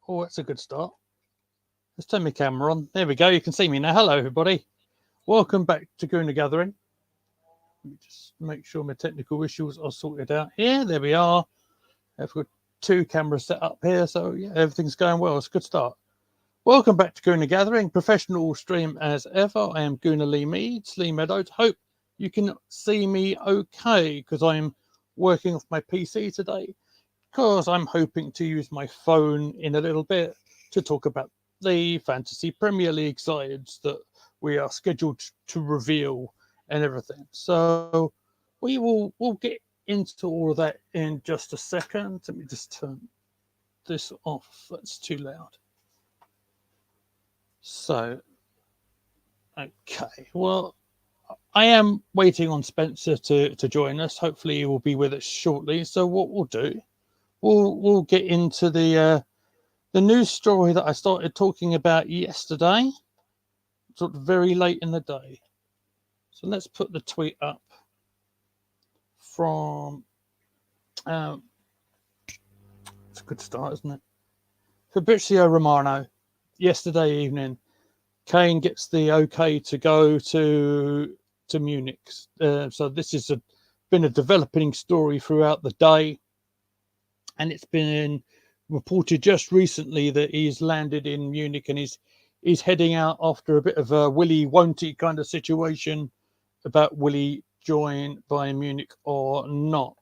Oh, that's a good start. Let's turn my camera on. There we go. You can see me now. Hello, everybody. Welcome back to Goon the Gathering. Let me just make sure my technical issues are sorted out here. There we are. I've got two cameras set up here, so yeah, everything's going well. It's a good start. Welcome back to Goon the Gathering, professional stream as ever. I am Gooner Lee Meads, Lee Meadows. Hope you can see me okay because I'm working off my PC today because I'm hoping to use my phone in a little bit to talk about the Fantasy Premier League sides that we are scheduled to reveal and everything. So we'll get into all of that in just a second. Let me just turn this off. That's too loud. So, okay. Well, I am waiting on Spencer to join us. Hopefully, he will be with us shortly. So, what we'll do, we'll get into the news story that I started talking about yesterday, sort of very late in the day. So let's put the tweet up from. It's a good start, isn't it? Fabrizio Romano, yesterday evening, Kane gets the okay to go to Munich. So this has been a developing story throughout the day, and it's been reported just recently that he's landed in Munich and he's heading out after a bit of a willy won't he kind of situation about will he join Bayern Munich or not.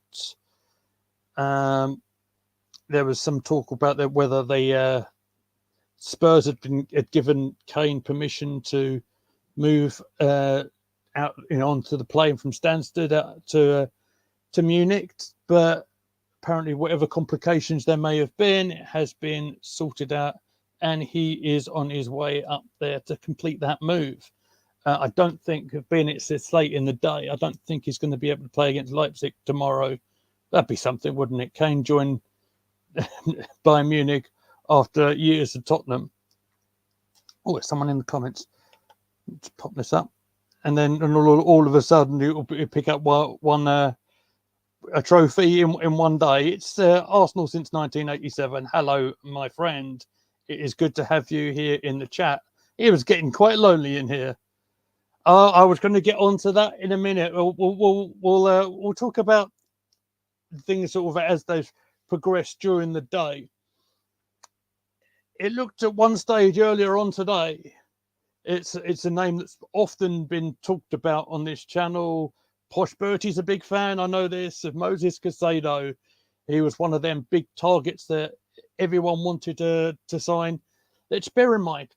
There was some talk about that whether they Spurs had given Kane permission to move out, onto the plane from Stansted out to Munich, but apparently, whatever complications there may have been, it has been sorted out, and he is on his way up there to complete that move. I don't think, being it's this late in the day, I don't think he's going to be able to play against Leipzig tomorrow. That'd be something, wouldn't it? Kane join Bayern Munich after years of Tottenham. Oh, there's someone in the comments. Let's pop this up. And then all of a sudden, it'll pick up one a trophy in one day. It's Arsenal since 1987. Hello, my friend. It is good to have you here in the chat. It was getting quite lonely in here. I was going to get onto that in a minute. We'll talk about things sort of as they've progressed during the day. It looked at one stage earlier on today. It's a name that's often been talked about on this channel. Posh Bertie's a big fan. I know this of Moses Caicedo. He was one of them big targets that everyone wanted to sign. Let's bear in mind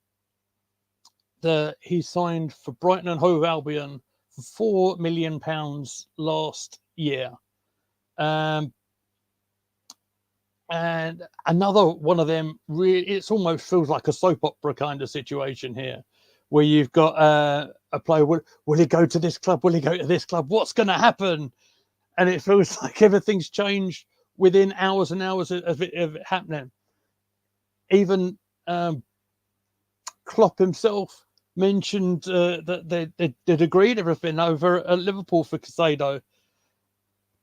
that he signed for Brighton and Hove Albion for £4 million last year. And another one of them, really, it almost feels like a soap opera kind of situation here, where you've got a player, will he go to this club? Will he go to this club? What's going to happen? And it feels like everything's changed within hours and hours of it happening. Even Klopp himself mentioned that they'd agreed everything over at Liverpool for Caicedo.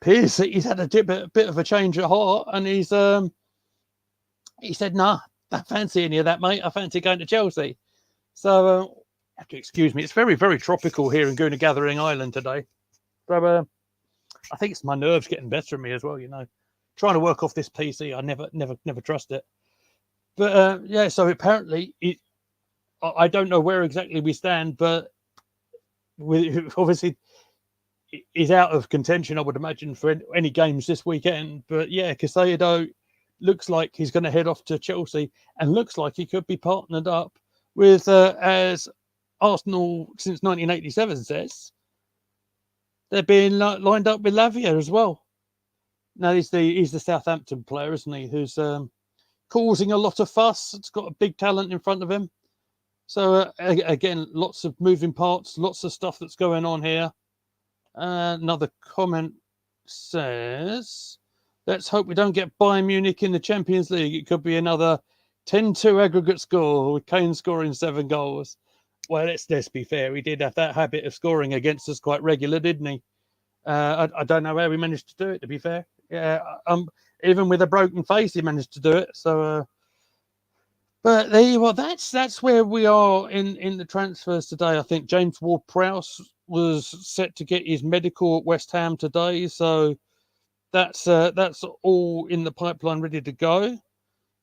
Appears that he's had a bit of a change of heart, and he said, "Nah, I don't fancy any of that, mate. I fancy going to Chelsea." So have to excuse me. It's very, very tropical here in Gooner Gathering Island today. So I think it's my nerves getting better of me as well. Trying to work off this PC, I never trust it. But yeah, so apparently I don't know where exactly we stand, but obviously he's out of contention, I would imagine, for any games this weekend. But yeah, Caicedo looks like he's going to head off to Chelsea, and looks like he could be partnered up with, as Arsenal since 1987 says, they're being lined up with Lavia as well. Now he's the Southampton player, isn't he? Who's causing a lot of fuss. It's got a big talent in front of him. So again, lots of moving parts, lots of stuff that's going on here. Another comment says, let's hope we don't get Bayern Munich in the Champions League. It could be another 10-2 aggregate score with Kane scoring 7 goals. Well, let's be fair. He did have that habit of scoring against us quite regular, didn't he? I don't know how he managed to do it, to be fair. Yeah, even with a broken face, he managed to do it. So But there you are. That's where we are in the transfers today. I think James Ward-Prowse was set to get his medical at West Ham today, so that's all in the pipeline, ready to go.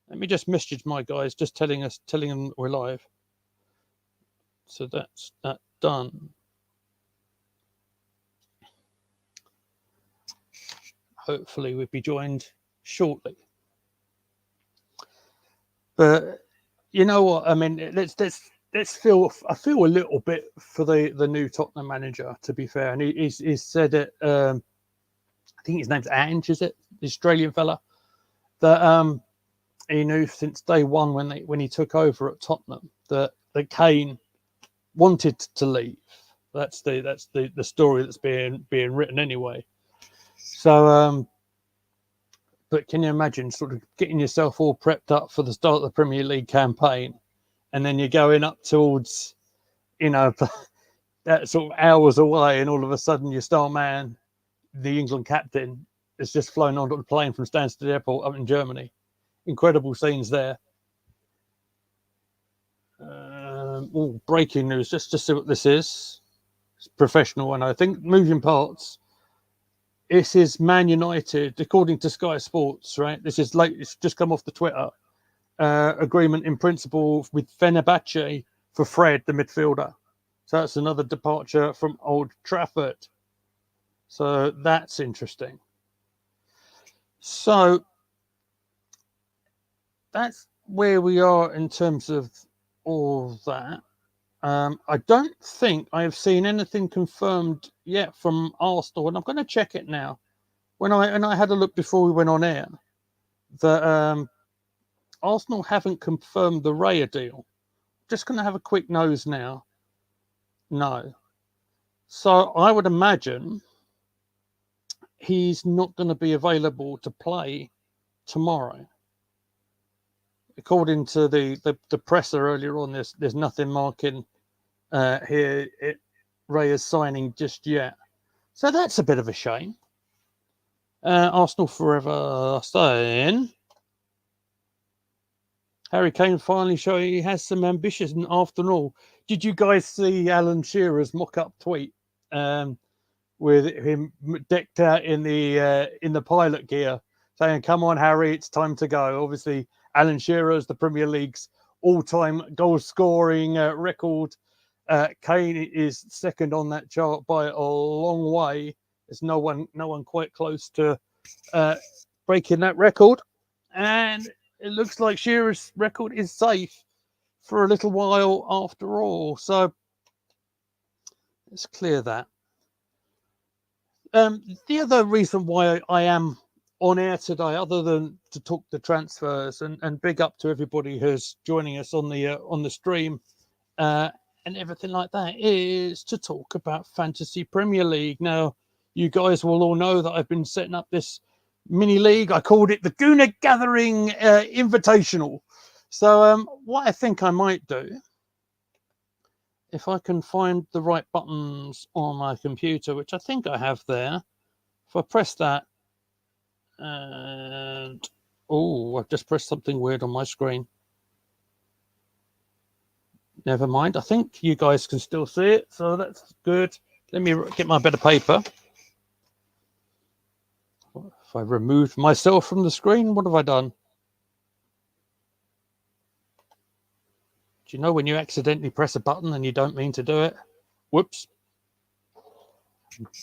Let me just message my guys, just telling them we're live. So that's that done. Hopefully, we'll be joined shortly. But you know what? I mean, let's feel. I feel a little bit for the new Tottenham manager. To be fair, and he's said it. I think his name's Ange, is it? The Australian fella that he knew since day one when he took over at Tottenham that Kane wanted to leave. That's the story that's being written anyway. So, but can you imagine sort of getting yourself all prepped up for the start of the Premier League campaign, and then you're going up towards, that sort of hours away, and all of a sudden your star man, the England captain, has just flown onto the plane from Stansted Airport up in Germany. Incredible scenes there. Breaking news. Just to see what this is. It's professional, and I think moving parts. This is Man United, according to Sky Sports, right? This is late. It's just come off the Twitter. Agreement in principle with Fenerbahce for Fred, the midfielder. So that's another departure from Old Trafford. So that's interesting. So that's where we are in terms of all that. I don't think I have seen anything confirmed yet from Arsenal, and I'm going to check it now. When I had a look before we went on air, that Arsenal haven't confirmed the Raya deal. Just going to have a quick nose now. No. So I would imagine he's not going to be available to play tomorrow. According to the presser earlier on, there's nothing marking here Raya's signing just yet. So that's a bit of a shame. Arsenal forever staying. Harry Kane finally showing he has some ambition after all. Did you guys see Alan Shearer's mock-up tweet with him decked out in the pilot gear, saying, "Come on, Harry, it's time to go." Obviously, Alan Shearer is the Premier League's all-time goal-scoring record. Kane is second on that chart by a long way. There's no one quite close to breaking that record, and it looks like Shearer's record is safe for a little while after all. So let's clear that. The other reason why I am on air today, other than to talk the transfers, and big up to everybody who's joining us on the stream and everything like that, is to talk about Fantasy Premier League. Now, you guys will all know that I've been setting up this mini league. I called it the Gooner Gathering Invitational. So what I think I might do, if I can find the right buttons on my computer, which I think I have there, if I press that, and I've just pressed something weird on my screen. Never mind. I think you guys can still see it, so that's good. Let me get my bit of paper. If I removed myself from the screen, what have I done? Do you know when you accidentally press a button and you don't mean to do it? Whoops.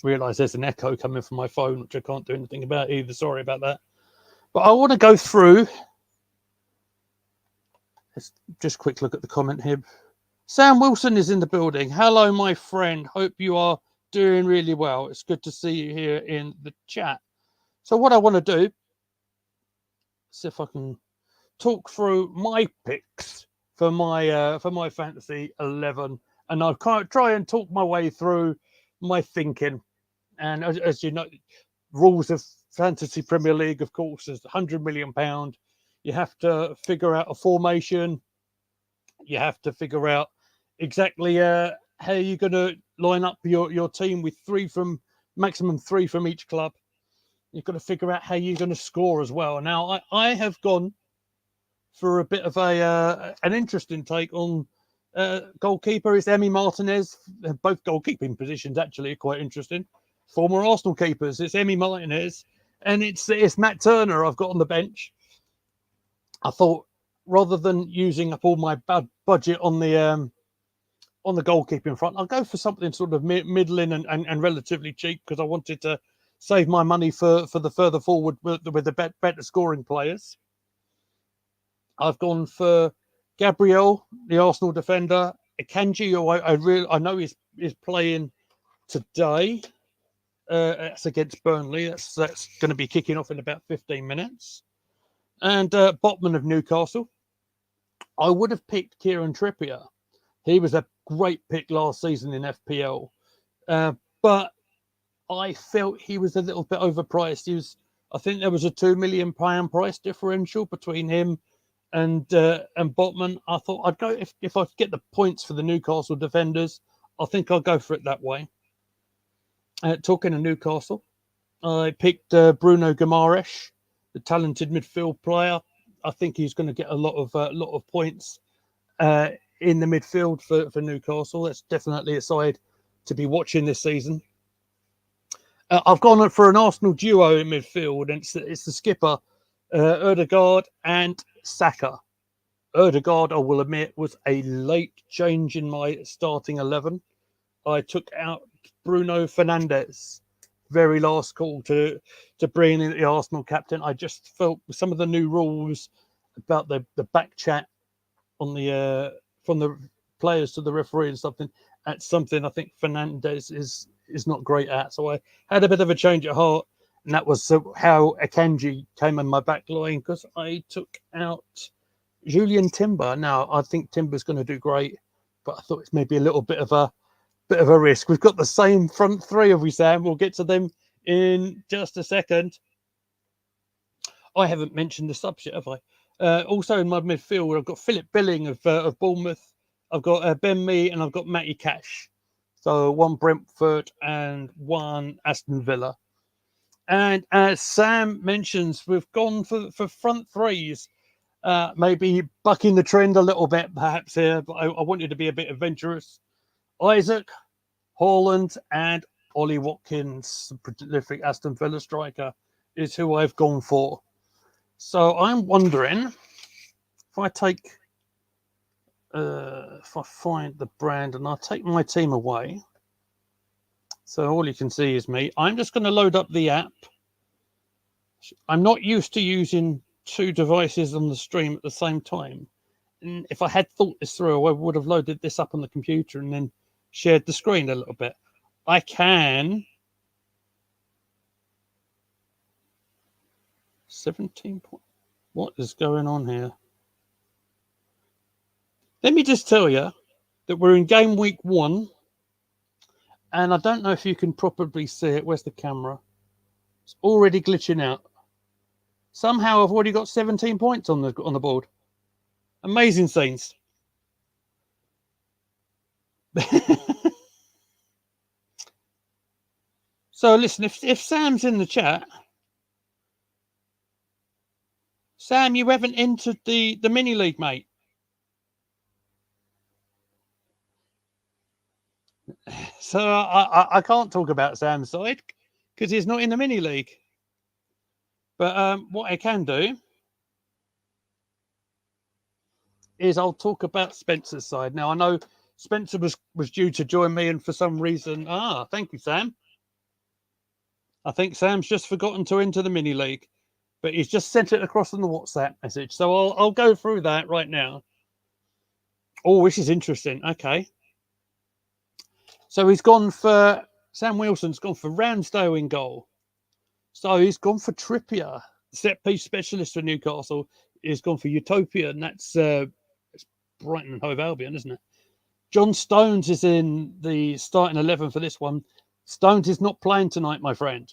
Realise there's an echo coming from my phone, which I can't do anything about either. Sorry about that. But I want to go through. Let's just quick look at the comment here. Sam Wilson is in the building. Hello, my friend. Hope you are doing really well. It's good to see you here in the chat. So what I want to do, see if I can talk through my picks for my fantasy 11, and I'll try and talk my way through my thinking. And as you know, rules of Fantasy Premier League, of course, is £100 million. You have to figure out a formation. You have to figure out exactly how you're going to line up your team with maximum three from each club. You've got to figure out how you're going to score as well. Now, I have gone for a bit of an interesting take on goalkeeper. It's Emi Martinez. Both goalkeeping positions actually are quite interesting. Former Arsenal keepers. It's Emi Martinez, and it's Matt Turner I've got on the bench. I thought rather than using up all my budget on the goalkeeping front, I'll go for something sort of middling and relatively cheap because I wanted to save my money for the further forward with the better scoring players. I've gone for Gabriel, the Arsenal defender. Akanji, who I know is playing today. That's against Burnley. That's going to be kicking off in about 15 minutes. And Botman of Newcastle. I would have picked Kieran Trippier. He was a great pick last season in FPL. But I felt he was a little bit overpriced. I think there was a £2 million price differential between him and Botman. I thought I'd go if I could get the points for the Newcastle defenders. I think I'll go for it that way. Talking of Newcastle, I picked Bruno Guimaraes, the talented midfield player. I think he's going to get a lot of points in the midfield for Newcastle. That's definitely a side to be watching this season. I've gone for an Arsenal duo in midfield, and it's the skipper, Ødegaard and Saka. Ødegaard, I will admit, was a late change in my starting 11. I took out Bruno Fernandes, very last call to bring in the Arsenal captain. I just felt with some of the new rules about the back chat on the from the players to the referee and something. That's something I think Fernandes is not great at. So I had a bit of a change of heart, and that was how Akanji came in my back line because I took out Julian Timber. Now I think Timber's going to do great, but I thought it's maybe a little bit of a risk. We've got the same front three, have we, Sam? We'll get to them in just a second. I haven't mentioned the subs yet, have I? Also in my midfield, I've got Philip Billing of Bournemouth. I've got Ben Mee, and I've got Matty Cash. So one Brentford and one Aston Villa. And as Sam mentions, we've gone for front threes. Maybe bucking the trend a little bit, perhaps here, but I wanted to be a bit adventurous. Isaac, Haaland, and Ollie Watkins, prolific Aston Villa striker, is who I've gone for. So I'm wondering if I take, if I find the brand and I take my team away. So all you can see is me. I'm just going to load up the app. I'm not used to using two devices on the stream at the same time. And if I had thought this through, I would have loaded this up on the computer and then shared the screen a little bit. I can 17 point. What is going on here? Let me just tell you that we're in game week 1, and I don't know if you can probably see it. Where's the camera? It's already glitching out. Somehow I've already got 17 points on the board. Amazing scenes. So listen, if Sam's in the chat, Sam, you haven't entered the mini league, mate. So I can't talk about Sam's side because he's not in the mini league. But what I can do is I'll talk about Spencer's side. Now I know Spencer was due to join me, and for some reason, thank you, Sam. I think Sam's just forgotten to enter the mini league, but he's just sent it across on the WhatsApp message. So I'll go through that right now. Oh, this is interesting. Okay. So he's gone for, Sam Wilson's gone for Ramsdale in goal. So he's gone for Trippier, set piece specialist for Newcastle. He's gone for Utopia, and that's Brighton and Hove Albion, isn't it? John Stones is in the starting 11 for this one. Stones is not playing tonight, my friend.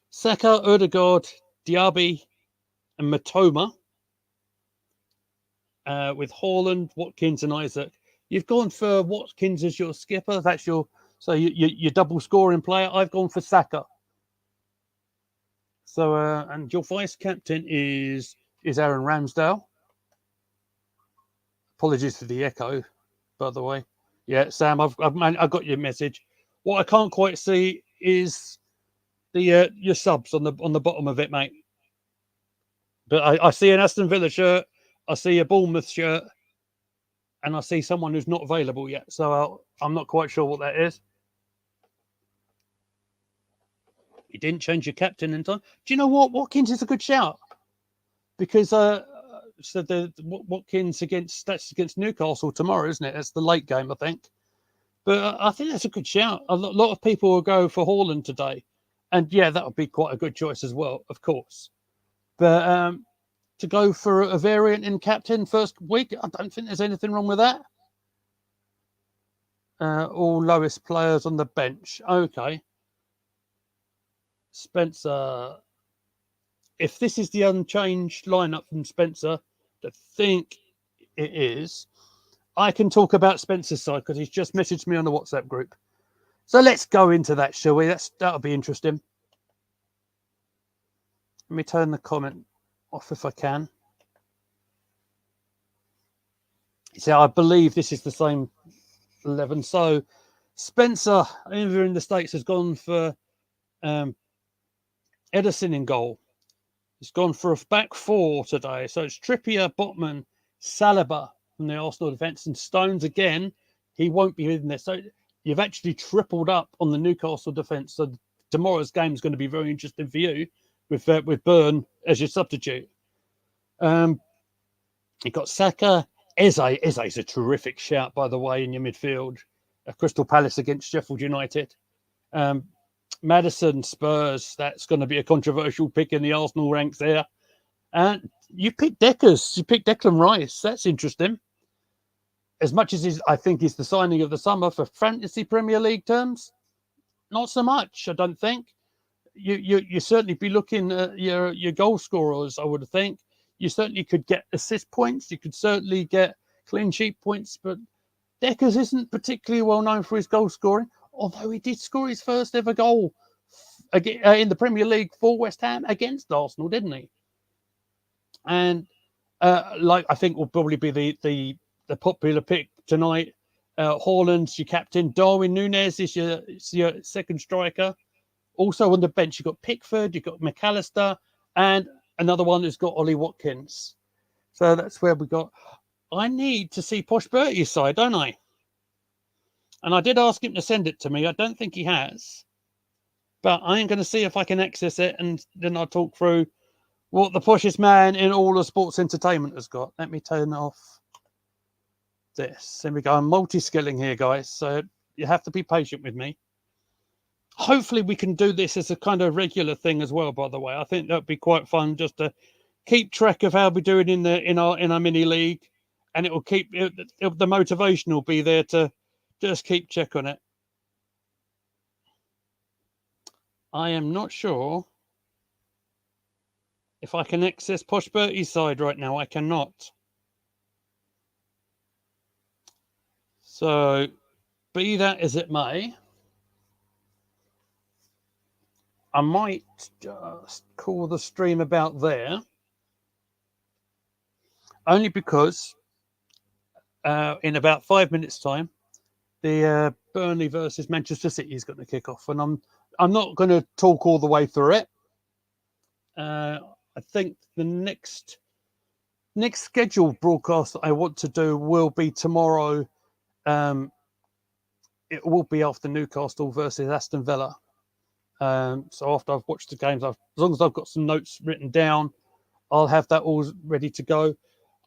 Saka, Ødegaard, Diaby, and Matoma. With Haaland, Watkins, and Isaac. You've gone for Watkins as your skipper. That's your double scoring player. I've gone for Saka. So, and your vice captain is Aaron Ramsdale. Apologies for the echo, by the way. Yeah, Sam, I've got your message. What I can't quite see is the your subs on the bottom of it, mate. But I see an Aston Villa shirt, I see a Bournemouth shirt, and I see someone who's not available yet. So I'm not quite sure what that is. You didn't change your captain in time. Do you know what? Watkins is a good shout because so the Watkins against Newcastle tomorrow, isn't it? That's the late game, I think. But I think that's a good shout. A lot of people will go for Haaland today, and yeah, that would be quite a good choice as well, of course. But to go for a variant in captain first week, I don't think there's anything wrong with that. All lowest players on the bench. Okay. Spencer. If this is the unchanged lineup from Spencer, I think it is. I can talk about Spencer's side because he's just messaged me on the WhatsApp group. So let's go into that, shall we? That'll be interesting. Let me turn the comment off if I can. So I believe this is the same 11. So Spencer, over in the States, has gone for Edison in goal. He's gone for a back four today. So it's Trippier, Botman, Saliba from the Arsenal defence, and Stones again. He won't be in there. So you've actually tripled up on the Newcastle defence. So tomorrow's game is going to be very interesting for you with Byrne as your substitute. You've got Saka. Eze's a terrific shout, by the way, in your midfield. Crystal Palace against Sheffield United. Maddison, Spurs. That's going to be a controversial pick in the Arsenal ranks there. And you picked Deckers. You picked Declan Rice. That's interesting. As much as I think he's the signing of the summer for fantasy Premier League terms, not so much, I don't think. You certainly be looking at your goal scorers, I would think. You certainly could get assist points. You could certainly get clean sheet points. But Deckers isn't particularly well known for his goal scoring, although he did score his first ever goal in the Premier League for West Ham against Arsenal, didn't he? And I think will probably be the popular pick tonight. Haaland's your captain. Darwin Núñez is your second striker. Also on the bench, you've got Pickford, you've got McAllister, and another one who's got Ollie Watkins. So that's where we got. I need to see Posh Bertie's side, don't I? And I did ask him to send it to me. I don't think he has. But I am going to see if I can access it, and then I'll talk through what the poshest man in all of sports entertainment has got. Let me turn off this. There we go. I'm multi-skilling here, guys. So you have to be patient with me. Hopefully we can do this as a kind of regular thing as well, by the way. I think that'd be quite fun just to keep track of how we're doing in our mini league, and it will keep the motivation will be there to just keep check on it. I am not sure if I can access Posh Bertie's side right now. I cannot. So be that as it may, I might just call the stream about there, only because in about 5 minutes' time, the Burnley versus Manchester City is going to kick off, and I'm not going to talk all the way through it. I think the next scheduled broadcast that I want to do will be tomorrow. It will be after Newcastle versus Aston Villa. So after I've watched the games, as long as I've got some notes written down, I'll have that all ready to go.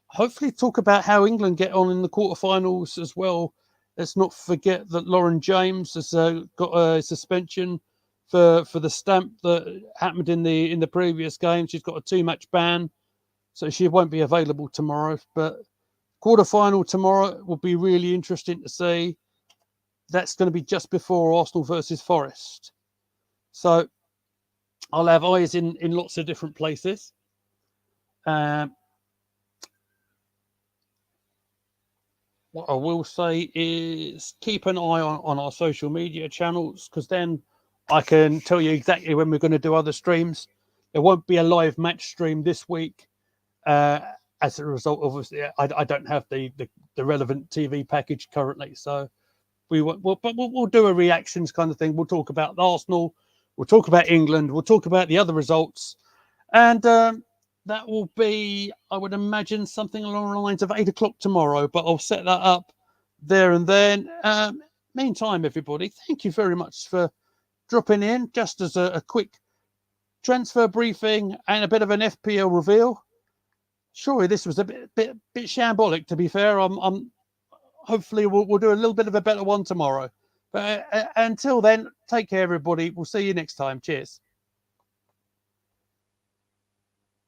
Hopefully talk about how England get on in the quarterfinals as well. Let's not forget that Lauren James has got a suspension for the stamp that happened in the previous game. She's got a 2-match ban, so she won't be available tomorrow. But quarterfinal tomorrow will be really interesting to see. That's going to be just before Arsenal versus Forest. So I'll have eyes in lots of different places. What I will say is keep an eye on our social media channels, because then I can tell you exactly when we're going to do other streams. There won't be a live match stream this week. Uh, as a result, obviously, I don't have the relevant TV package currently, so we'll do a reactions kind of thing. We'll talk about Arsenal, we'll talk about England, we'll talk about the other results, and that will be, I would imagine, something along the lines of 8 o'clock tomorrow. But I'll set that up there and then. Meantime, everybody, thank you very much for dropping in. Just as a quick transfer briefing and a bit of an FPL reveal. Surely this was a bit shambolic. To be fair, I'm hopefully we'll do a little bit of a better one tomorrow. But until then, take care, everybody. We'll see you next time. Cheers.